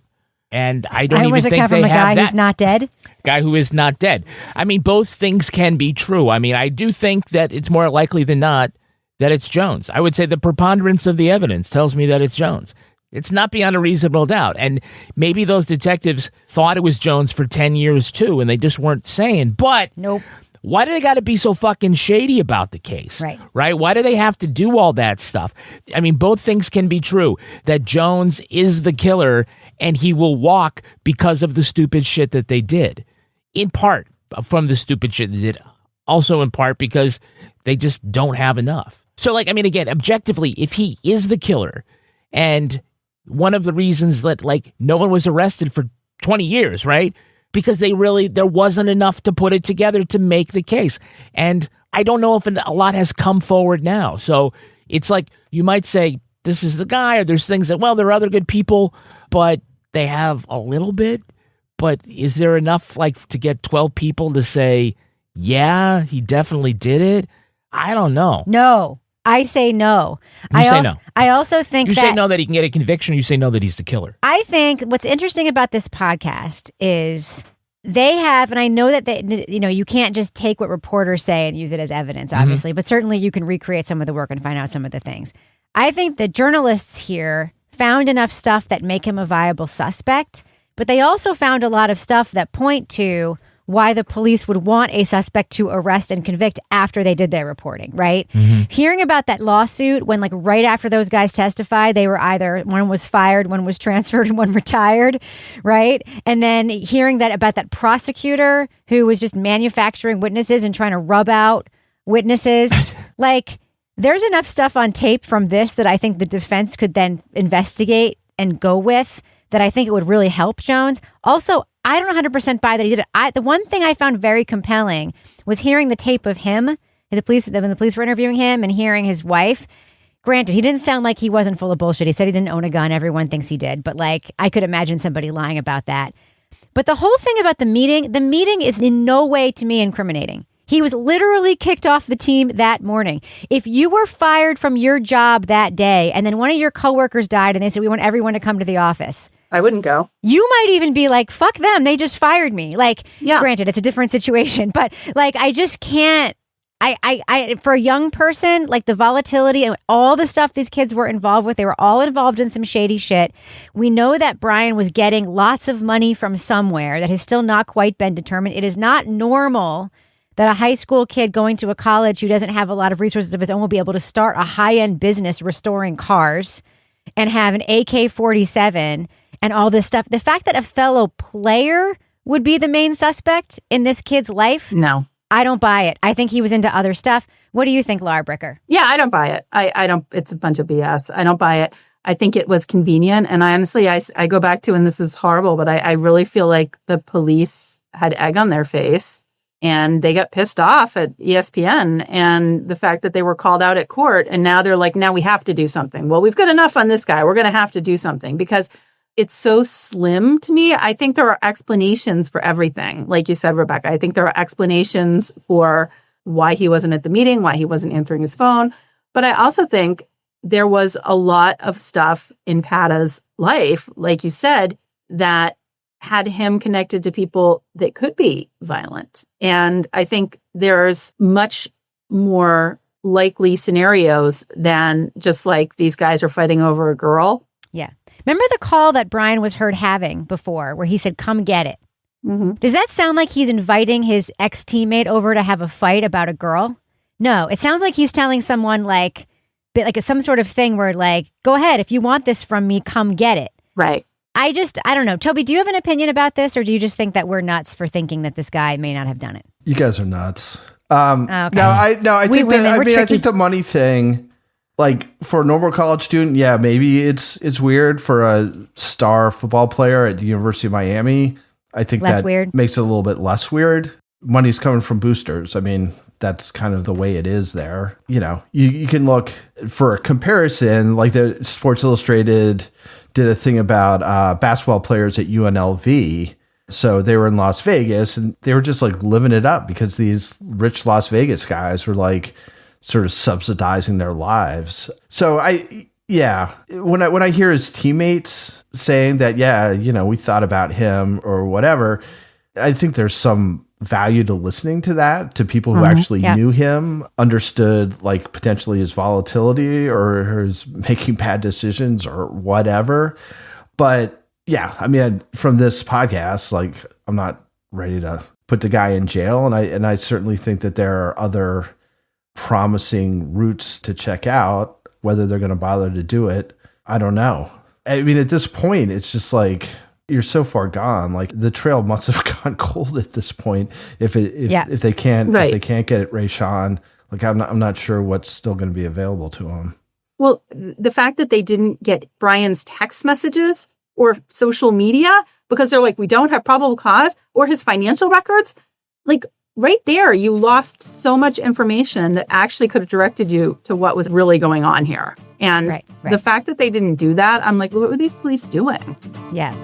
And I don't even think they have that. From a guy who's not dead? Guy who is not dead. I mean, both things can be true. I mean, I do think that it's more likely than not that it's Jones. I would say the preponderance of the evidence tells me that it's Jones. It's not beyond a reasonable doubt. And maybe those detectives thought it was Jones for 10 years too, and they just weren't saying. But nope. Why do they got to be so fucking shady about the case? Right? Why do they have to do all that stuff? I mean, both things can be true. That Jones is the killer, and he will walk because of the stupid shit that they did. In part from the stupid shit they did. Also in part because they just don't have enough. So, again, objectively, if he is the killer, and one of the reasons that, no one was arrested for 20 years, right? Because there wasn't enough to put it together to make the case. And I don't know if a lot has come forward now. So it's you might say, this is the guy, or there's things that, there are other good people, but they have a little bit. But is there enough to get 12 people to say, yeah, he definitely did it? I don't know. No. I say no. You say no. I also think You that say no that he can get a conviction, or you say no that he's the killer? I think what's interesting about this podcast is they have, and I know that you can't just take what reporters say and use it as evidence, obviously, but certainly you can recreate some of the work and find out some of the things. I think the journalists here found enough stuff that make him a viable suspect, but they also found a lot of stuff that point to why the police would want a suspect to arrest and convict after they did their reporting, right? Hearing about that lawsuit when right after those guys testified, they were either, one was fired, one was transferred, and one retired, right? And then hearing that about that prosecutor who was just manufacturing witnesses and trying to rub out witnesses, there's enough stuff on tape from this that I think the defense could then investigate and go with that I think it would really help Jones. Also, I don't 100% buy that he did it. The one thing I found very compelling was hearing the tape of him, when the police were interviewing him, and hearing his wife. Granted, he didn't sound like he wasn't full of bullshit. He said he didn't own a gun. Everyone thinks he did. But I could imagine somebody lying about that. But the whole thing about the meeting is in no way to me incriminating. He was literally kicked off the team that morning. If you were fired from your job that day and then one of your coworkers died and they said, we want everyone to come to the office, I wouldn't go. You might even be like, fuck them. They just fired me. Granted, it's a different situation, but I just can't. I for a young person, the volatility and all the stuff these kids were involved with, they were all involved in some shady shit. We know that Bryan was getting lots of money from somewhere that has still not quite been determined. It is not normal that a high school kid going to a college who doesn't have a lot of resources of his own will be able to start a high-end business restoring cars and have an AK-47 and all this stuff. The fact that a fellow player would be the main suspect in this kid's life? No. I don't buy it. I think he was into other stuff. What do you think, Laura Bricker? Yeah, I don't buy it. I don't, it's a bunch of BS. I don't buy it. I think it was convenient. And I honestly, I go back to, and this is horrible, but I really feel like the police had egg on their face. And they got pissed off at ESPN and the fact that they were called out at court. And now they're like, now we have to do something. Well, we've got enough on this guy. We're going to have to do something because it's so slim to me. I think there are explanations for everything. Like you said, Rebecca, I think there are explanations for why he wasn't at the meeting, why he wasn't answering his phone. But I also think there was a lot of stuff in Pata's life, like you said, that had him connected to people that could be violent. And I think there's much more likely scenarios than just these guys are fighting over a girl. Yeah. Remember the call that Bryan was heard having before where he said, come get it. Mm-hmm. Does that sound like he's inviting his ex-teammate over to have a fight about a girl? No, it sounds like he's telling someone some sort of thing where go ahead, if you want this from me, come get it. Right. I don't know. Toby, do you have an opinion about this, or do you just think that we're nuts for thinking that this guy may not have done it? You guys are nuts. Okay. I think the money thing, for a normal college student, yeah, maybe it's weird. For a star football player at the University of Miami, I think less that weird. Makes it a little bit less weird. Money's coming from boosters. I mean, that's kind of the way it is there. You can look for a comparison, the Sports Illustrated did a thing about basketball players at UNLV. So they were in Las Vegas and they were just living it up because these rich Las Vegas guys were sort of subsidizing their lives. So when I hear his teammates saying that, we thought about him or whatever, I think there's some value to listening to that, to people who actually knew him, understood potentially his volatility or his making bad decisions or whatever. But yeah, I mean, from this podcast, I'm not ready to put the guy in jail. And I certainly think that there are other promising routes to check out. Whether they're going to bother to do it, I don't know. I mean, at this point, it's just you're so far gone. The trail must have gone cold at this point. If they can't get Rayshawn, I'm not sure what's still going to be available to them. Well, the fact that they didn't get Bryan's text messages or social media because they're we don't have probable cause, or his financial records, right there, you lost so much information that actually could have directed you to what was really going on here. And the fact that they didn't do that, I'm what were these police doing? Yeah.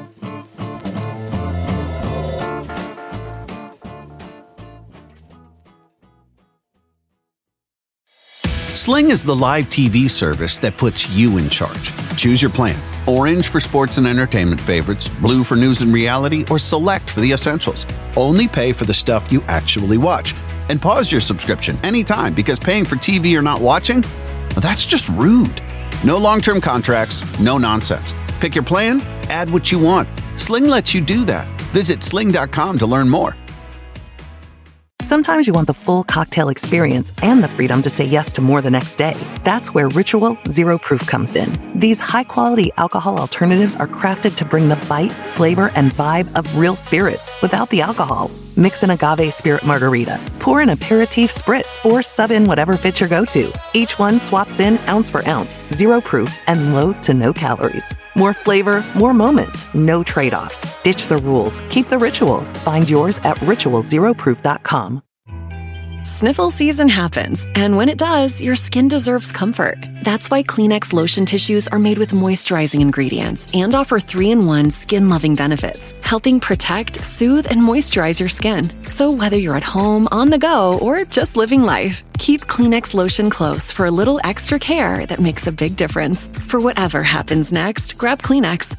Sling is the live TV service that puts you in charge. Choose your plan. Orange for sports and entertainment favorites, blue for news and reality, or select for the essentials. Only pay for the stuff you actually watch. And pause your subscription anytime, because paying for TV you're not watching, well, that's just rude. No long-term contracts, no nonsense. Pick your plan, add what you want. Sling lets you do that. Visit sling.com to learn more. Sometimes you want the full cocktail experience and the freedom to say yes to more the next day. That's where Ritual Zero Proof comes in. These high-quality alcohol alternatives are crafted to bring the bite, flavor, and vibe of real spirits without the alcohol. Mix an agave spirit margarita, pour an aperitif spritz, or sub in whatever fits your go-to. Each one swaps in ounce for ounce, zero proof, and low to no calories. More flavor, more moments, no trade-offs. Ditch the rules, keep the ritual. Find yours at ritualzeroproof.com. Sniffle season happens, and when it does, your skin deserves comfort. That's why Kleenex lotion tissues are made with moisturizing ingredients and offer 3-in-1 skin-loving benefits, helping protect, soothe, and moisturize your skin. So whether you're at home, on the go, or just living life, keep Kleenex lotion close for a little extra care that makes a big difference. For whatever happens next, grab Kleenex.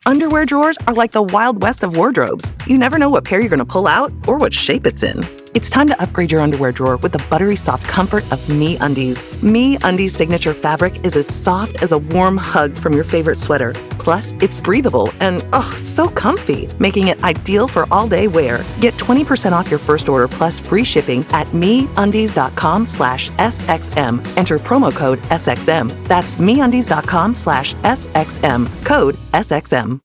Underwear drawers are like the Wild West of wardrobes. You never know what pair you're going to pull out or what shape it's in. It's time to upgrade your underwear drawer with the buttery soft comfort of MeUndies. MeUndies signature fabric is as soft as a warm hug from your favorite sweater. Plus, it's breathable and, so comfy, making it ideal for all-day wear. Get 20% off your first order plus free shipping at MeUndies.com/SXM. Enter promo code SXM. That's MeUndies.com/SXM. Code SXM.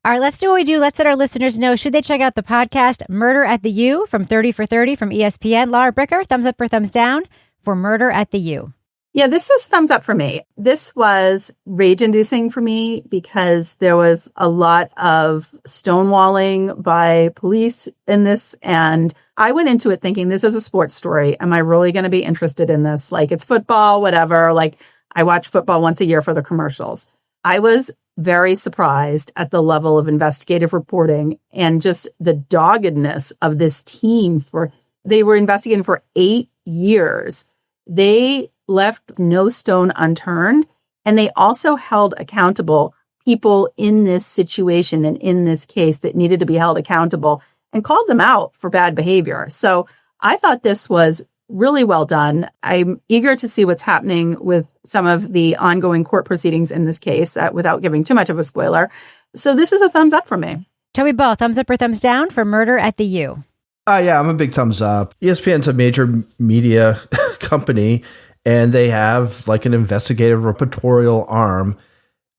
All right, let's do what we do. Let's let our listeners know. Should they check out the podcast Murder at the U from 30 for 30 from ESPN? Laura Bricker, thumbs up or thumbs down for Murder at the U? Yeah, this is thumbs up for me. This was rage-inducing for me because there was a lot of stonewalling by police in this. And I went into it thinking, this is a sports story. Am I really going to be interested in this? Like, it's football, whatever. Like, I watch football once a year for the commercials. I was very surprised at the level of investigative reporting and just the doggedness of this team. They were investigating for 8 years. They left no stone unturned, and they also held accountable people in this situation and in this case that needed to be held accountable and called them out for bad behavior. So I thought this was really well done. I'm eager to see what's happening with some of the ongoing court proceedings in this case without giving too much of a spoiler. So this is a thumbs up for me. Toby Ball, thumbs up or thumbs down for Murder at the U? Yeah, I'm a big thumbs up. ESPN's a major media company, and they have like an investigative reportorial arm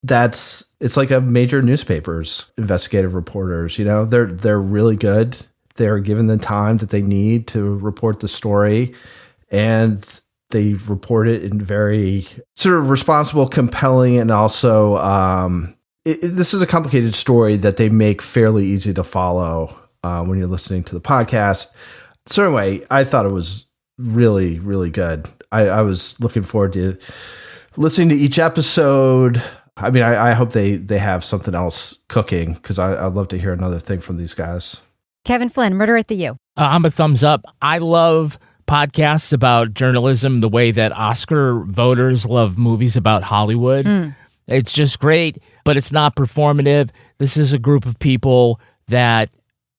it's like a major newspaper's investigative reporters. You know, they're really good. They're given the time that they need to report the story, and they report it in very sort of responsible, compelling, and also this is a complicated story that they make fairly easy to follow when you're listening to the podcast. So anyway, I thought it was really, really good. I was looking forward to listening to each episode. I mean, I hope they have something else cooking, because I'd love to hear another thing from these guys. Kevin Flynn, Murder at the U. I'm a thumbs up. I love podcasts about journalism the way that Oscar voters love movies about Hollywood. It's just great, but it's not performative. This is a group of people that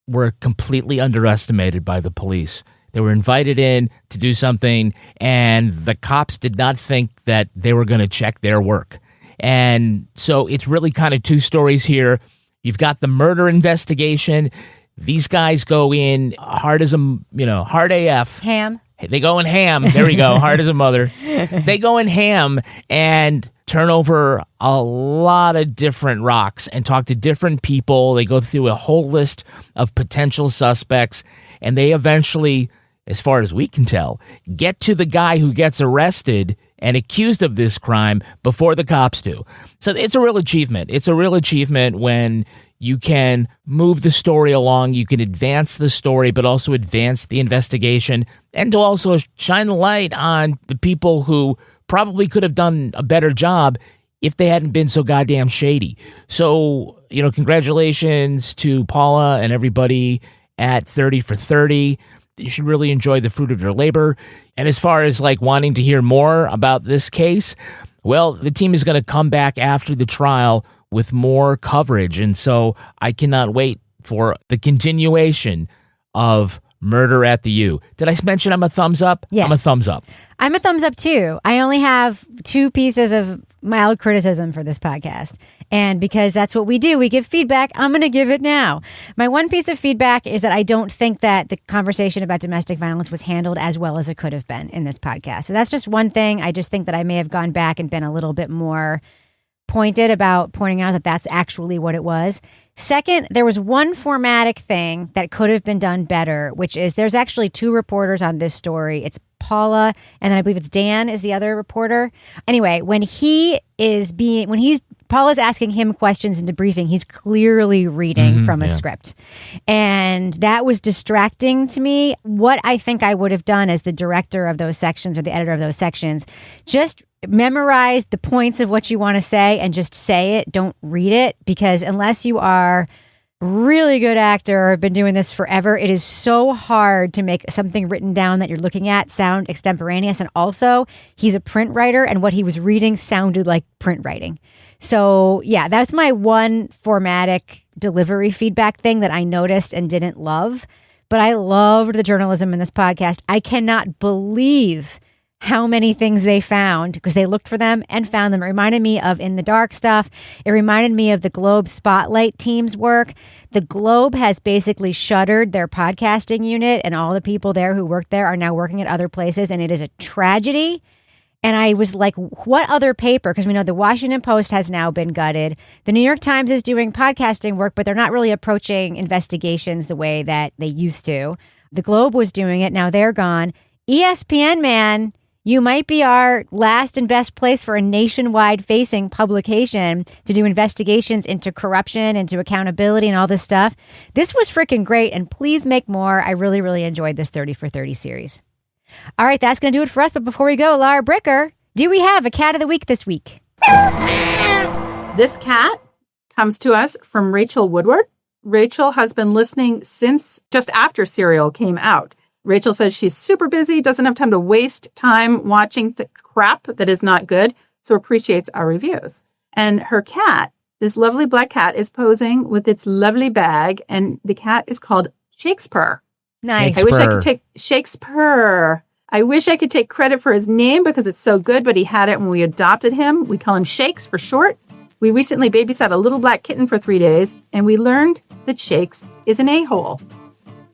were completely underestimated by the police. They were invited in to do something, and the cops did not think that they were going to check their work. And so it's really kind of two stories here. You've got the murder investigation. These guys go in hard as hard AF. Ham. They go in ham. There we go. Hard as a mother. They go in ham and turn over a lot of different rocks and talk to different people. They go through a whole list of potential suspects, and they eventually, as far as we can tell, get to the guy who gets arrested and accused of this crime before the cops do. So it's a real achievement. It's a real achievement when you can move the story along, you can advance the story, but also advance the investigation, and to also shine the light on the people who probably could have done a better job if they hadn't been so goddamn shady. So, congratulations to Paula and everybody at 30 for 30. You should really enjoy the fruit of your labor. And as far as like wanting to hear more about this case, well, the team is going to come back after the trial with more coverage. And so I cannot wait for the continuation of Murder at the U. Did I mention I'm a thumbs up? Yes. I'm a thumbs up. I'm a thumbs up too. I only have 2 pieces of mild criticism for this podcast. And because that's what we do, we give feedback, I'm going to give it now. My one piece of feedback is that I don't think that the conversation about domestic violence was handled as well as it could have been in this podcast. So that's just one thing. I just think that I may have gone back and been a little bit more pointed about pointing out that that's actually what it was. Second, there was one formatic thing that could have been done better, which is there's actually 2 reporters on this story. It's Paula, and then I believe it's Dan is the other reporter. Anyway, when Paula's asking him questions in debriefing, he's clearly reading from a script. And that was distracting to me. What I think I would have done as the director of those sections or the editor of those sections, just memorize the points of what you want to say and just say it. Don't read it, because unless you are a really good actor or have been doing this forever, it is so hard to make something written down that you're looking at sound extemporaneous. And also, he's a print writer, and what he was reading sounded like print writing. So yeah, that's my one formatic delivery feedback thing that I noticed and didn't love. But I loved the journalism in this podcast. I cannot believe how many things they found, because they looked for them and found them. It reminded me of In the Dark stuff. It reminded me of the Globe Spotlight team's work. The Globe has basically shuttered their podcasting unit, and all the people there who worked there are now working at other places, and it is a tragedy. And I was like, what other paper? Because we know the Washington Post has now been gutted. The New York Times is doing podcasting work, but they're not really approaching investigations the way that they used to. The Globe was doing it. Now they're gone. ESPN, man, you might be our last and best place for a nationwide facing publication to do investigations into corruption, into accountability and all this stuff. This was freaking great, and please make more. I really, really enjoyed this 30 for 30 series. All right, that's going to do it for us. But before we go, Laura Bricker, do we have a cat of the week this week? This cat comes to us from Rachel Woodward. Rachel has been listening since just after Serial came out. Rachel says she's super busy, doesn't have time to waste time watching the crap that is not good, so appreciates our reviews. And her cat, this lovely black cat, is posing with its lovely bag, and the cat is called Shakespeare. Nice. I wish I could take Shakespeare. I wish I could take credit for his name because it's so good, but he had it when we adopted him. We call him Shakes for short. We recently babysat a little black kitten for 3 days, and we learned that Shakes is an a-hole.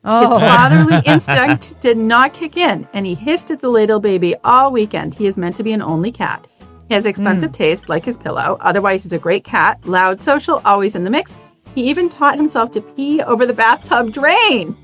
Oh. His fatherly instinct did not kick in, and he hissed at the little baby all weekend. He is meant to be an only cat. He has expensive taste, like his pillow. Otherwise, he's a great cat, loud, social, always in the mix. He even taught himself to pee over the bathtub drain.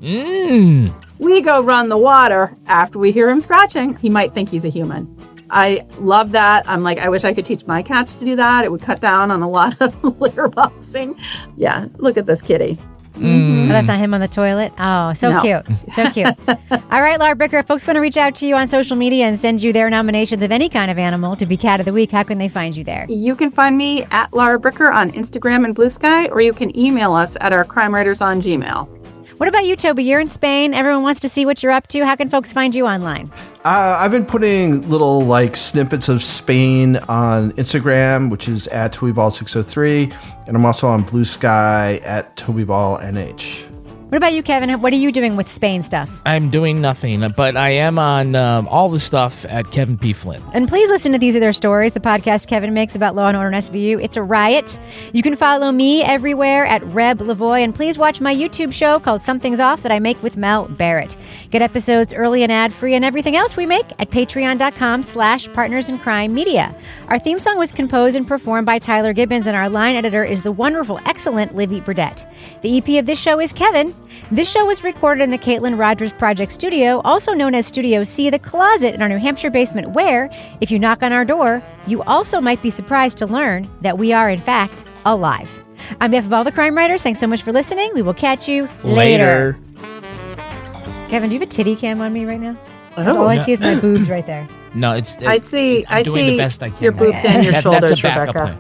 We go run the water after we hear him scratching. He might think he's a human. I love that. I'm like, I wish I could teach my cats to do that. It would cut down on a lot of litter boxing. Yeah, look at this kitty. Oh, that's not him on the toilet. Oh, so cute. So cute. All right, Laura Bricker, if folks want to reach out to you on social media and send you their nominations of any kind of animal to be Cat of the Week, how can they find you there? You can find me at Laura Bricker on Instagram and Blue Sky, or you can email us at our crime writers on Gmail. What about you, Toby? You're in Spain. Everyone wants to see what you're up to. How can folks find you online? I've been putting little snippets of Spain on Instagram, which is at TobyBall603, and I'm also on Blue Sky at TobyBallNH. What about you, Kevin? What are you doing with Spain stuff? I'm doing nothing, but I am on all the stuff at Kevin P. Flynn. And please listen to These Are Their Stories, the podcast Kevin makes about Law & Order and SVU. It's a riot. You can follow me everywhere at Reb Lavoie, and please watch my YouTube show called Something's Off that I make with Mel Barrett. Get episodes early and ad-free and everything else we make at patreon.com/partnersincrimemedia. Our theme song was composed and performed by Tyler Gibbons, and our line editor is the wonderful, excellent Livy Burdett. The EP of this show is Kevin. This show was recorded in the Caitlin Rogers Project Studio, also known as Studio C, the closet in our New Hampshire basement, where, if you knock on our door, you also might be surprised to learn that we are, in fact, alive. On behalf of all the crime writers, thanks so much for listening. We will catch you later. Kevin, do you have a titty cam on me right now? All I see is my boobs right there. No, it's... I see doing the best I can. your boobs and your shoulders, That's a backup Rebecca.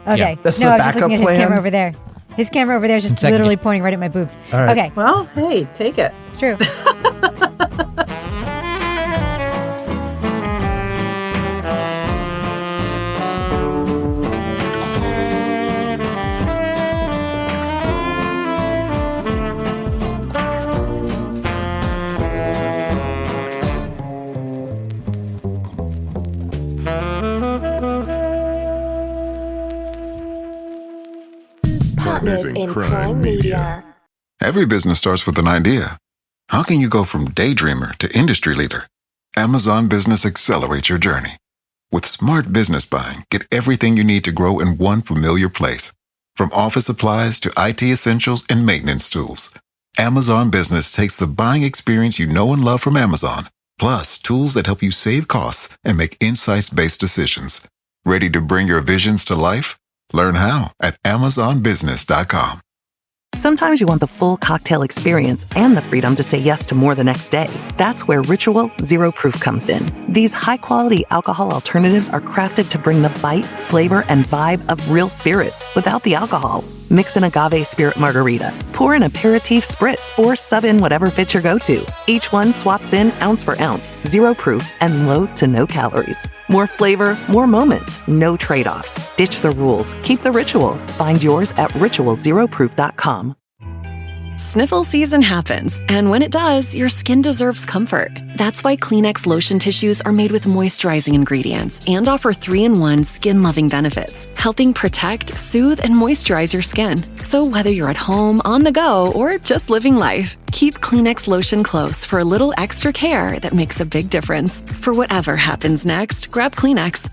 plan. Okay. That's no, the I was just looking backup at his plan? camera over there. His camera over there is just literally pointing right at my boobs. All right. Okay. Well, hey, take it. It's true. Partners in Crime Media. Every business starts with an idea. How can you go from daydreamer to industry leader? Amazon Business accelerates your journey. With smart business buying, get everything you need to grow in one familiar place. From office supplies to IT essentials and maintenance tools, Amazon Business takes the buying experience you know and love from Amazon, plus tools that help you save costs and make insights-based decisions. Ready to bring your visions to life? Learn how at amazonbusiness.com. Sometimes you want the full cocktail experience and the freedom to say yes to more the next day. That's where Ritual Zero Proof comes in. These high-quality alcohol alternatives are crafted to bring the bite, flavor, and vibe of real spirits without the alcohol. Mix an agave spirit margarita, pour an aperitif spritz, or sub in whatever fits your go-to. Each one swaps in ounce for ounce, zero proof, and low to no calories. More flavor, more moments, no trade-offs. Ditch the rules, keep the ritual. Find yours at ritualzeroproof.com. Sniffle season happens, and when it does, your skin deserves comfort. That's why Kleenex lotion tissues are made with moisturizing ingredients and offer 3-in-1 skin-loving benefits, helping protect, soothe, and moisturize your skin. So whether you're at home, on the go, or just living life, keep Kleenex lotion close for a little extra care that makes a big difference. For whatever happens next, grab Kleenex.